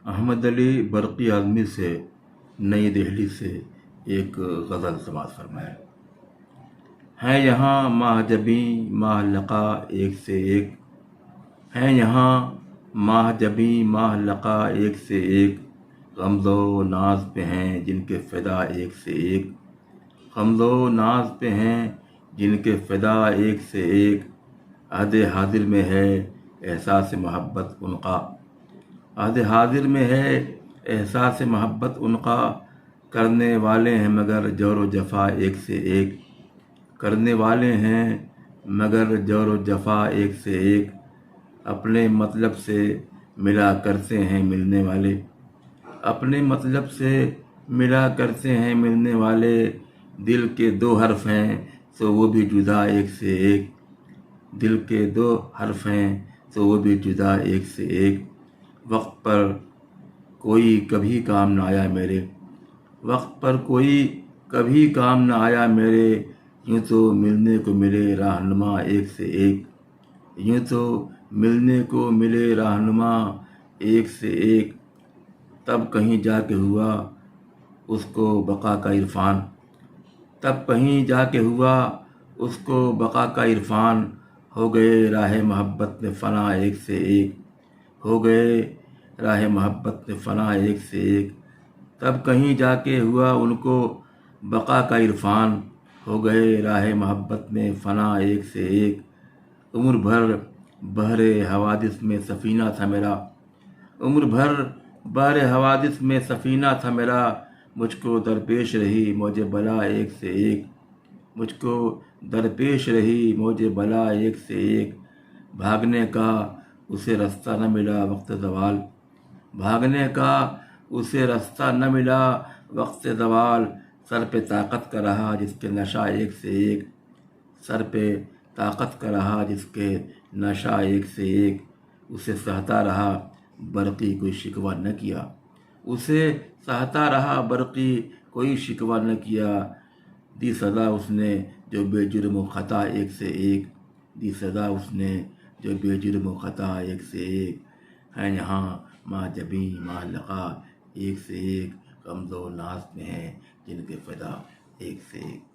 احمد علی برقی اعظمی سے نئی دہلی سے ایک غزل سماعت فرمائیں۔ ہیں یہاں ماہ جبیں ماہ لقا ایک سے ایک، ہیں یہاں ماہ جبیں ماہ لقا ایک سے ایک، غمز و ناز پہ ہیں جن کے فدا ایک سے ایک، غمز و ناز پہ ہیں جن کے فدا ایک سے ایک، عہد حاضر میں ہے احساس محبت ان کا، عہد حاضر میں ہے احساس محبت ان کا، کرنے والے ہیں مگر جور و جفا ایک سے ایک، کرنے والے ہیں مگر جور و جفا ایک سے ایک، اپنے مطلب سے ملا کرتے ہیں ملنے والے، اپنے مطلب سے ملا کرتے ہیں ملنے والے، دل کے دو حرف ہیں تو وہ بھی جدا ایک سے ایک، دل کے دو حرف ہیں تو وہ بھی جدا ایک سے ایک، وقت پر کوئی کبھی کام نہ آیا میرے، وقت پر کوئی کبھی کام نہ آیا میرے، یوں تو ملنے کو ملے رہنما ایک سے ایک، یوں تو ملنے کو ملے رہنما ایک سے ایک، تب کہیں جا کے ہوا اس کو بقا کا عرفان، تب کہیں جا کے ہوا اس کو بقا کا عرفان، ہو گئے راہ محبت میں فنا ایک سے ایک، ہو گئے راہ محبت میں فنا ایک سے ایک، تب کہیں جا کے ہوا ان کو بقا کا عرفان، ہو گئے راہ محبت میں فنا ایک سے ایک، عمر بھر بحر حوادث میں سفینہ تھا میرا، عمر بھر بحر حوادث میں سفینہ تھا میرا، مجھ کو درپیش رہی موج بلا ایک سے ایک، مجھ کو درپیش رہی موج بلا ایک سے ایک، بھاگنے کا اسے رستہ نہ ملا وقت زوال، بھاگنے کا اسے رستہ نہ ملا وقت زوال، سر پہ طاقت کا رہا جس کے نشہ ایک سے ایک، سر پہ طاقت کا رہا جس کے نشہ ایک سے ایک، اسے سہتا رہا برقی کوئی شکوہ نہ کیا، اسے سہتا رہا برقی کوئی شکوہ نہ کیا، دی سزا اس نے جو بے جرم و خطا ایک سے ایک، دی سزا اس نے جو بے جرم و خطا ایک سے ایک، ہیں یہاں ماہ جبیں ماہ لقا ایک سے ایک، غمز و ناز میں ہیں جن کے فدا ایک سے ایک۔